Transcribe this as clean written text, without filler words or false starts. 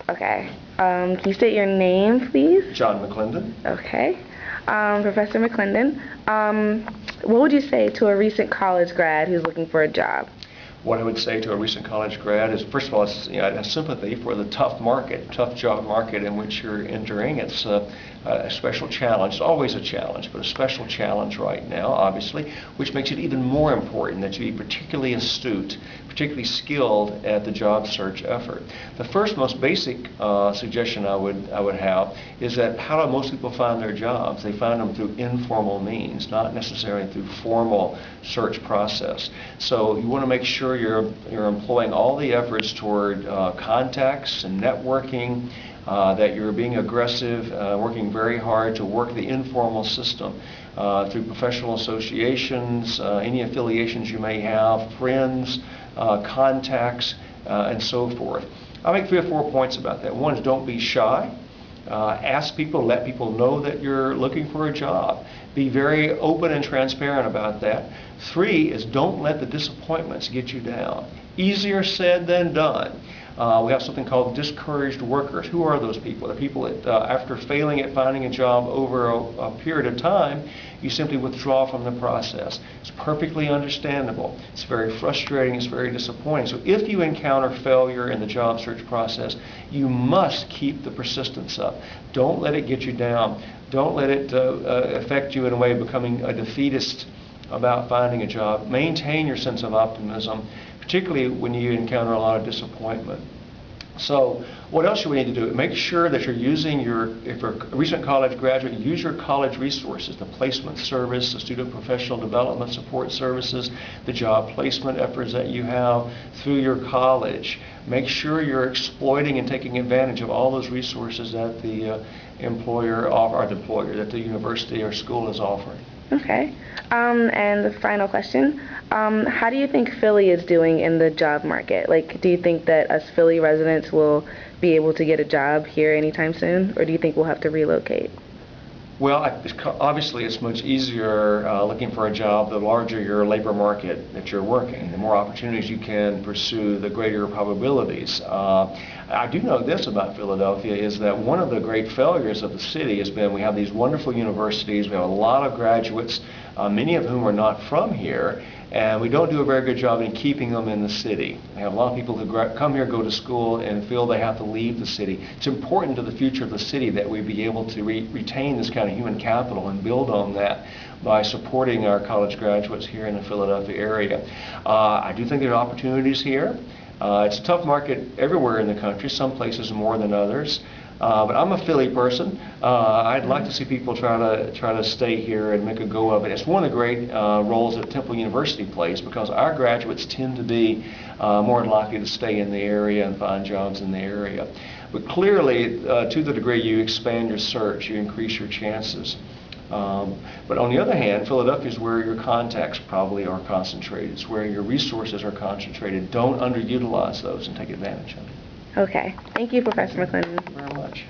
Okay. Can you state your name, please? John McClendon. Okay. Professor McClendon, what would you say to a recent college grad who's looking for a job? What I would say to a recent college grad is, first of all, it's, I have sympathy for the tough job market in which you're entering. It's a special challenge. It's always a challenge, but a special challenge right now, obviously, which makes it even more important that you be particularly astute, particularly skilled at the job search effort. The first, most basic suggestion I would have is that how do most people find their jobs? They find them through informal means, not necessarily through formal search process. So you want to make sure you're employing all the efforts toward contacts and networking, that you're being aggressive, working very hard to work the informal system through professional associations, any affiliations you may have, friends, contacts, and so forth. I'll make 3 or 4 points about that. One is don't be shy. Ask people, let people know that you're looking for a job. Be very open and transparent about that. 3 is don't let the disappointments get you down. Easier said than done. We have something called discouraged workers. Who are those people? The people that after failing at finding a job over a period of time, you simply withdraw from the process. It's perfectly understandable. It's very frustrating. It's very disappointing. So if you encounter failure in the job search process, you must keep the persistence up. Don't let it get you down. Don't let it affect you in a way of becoming a defeatist about finding a job. Maintain your sense of optimism, particularly when you encounter a lot of disappointment. So what else should we need to do? Make sure that you're using if you're a recent college graduate, use your college resources, the placement service, the student professional development support services, the job placement efforts that you have through your college. Make sure you're exploiting and taking advantage of all those resources that the that the university or school is offering. Okay. And the final question, how do you think Philly is doing in the job market? Like, do you think that us Philly residents will be able to get a job here anytime soon, or do you think we'll have to relocate? Well, obviously it's much easier looking for a job the larger your labor market that you're working. The more opportunities you can pursue, the greater your probabilities. I do know this about Philadelphia is that one of the great failures of the city has been we have these wonderful universities, we have a lot of graduates, many of whom are not from here, and we don't do a very good job in keeping them in the city. We have a lot of people who come here, go to school, and feel they have to leave the city. It's important to the future of the city that we be able to retain this kind of human capital and build on that by supporting our college graduates here in the Philadelphia area. I do think there are opportunities here. It's a tough market everywhere in the country, some places more than others. But I'm a Philly person. I'd like to see people try to stay here and make a go of it. It's one of the great roles that Temple University plays because our graduates tend to be more likely to stay in the area and find jobs in the area. But clearly, to the degree you expand your search, you increase your chances. But on the other hand, Philadelphia is where your contacts probably are concentrated. It's where your resources are concentrated. Don't underutilize those and take advantage of them. Okay. Thank you, Professor McClendon. Thank you very much.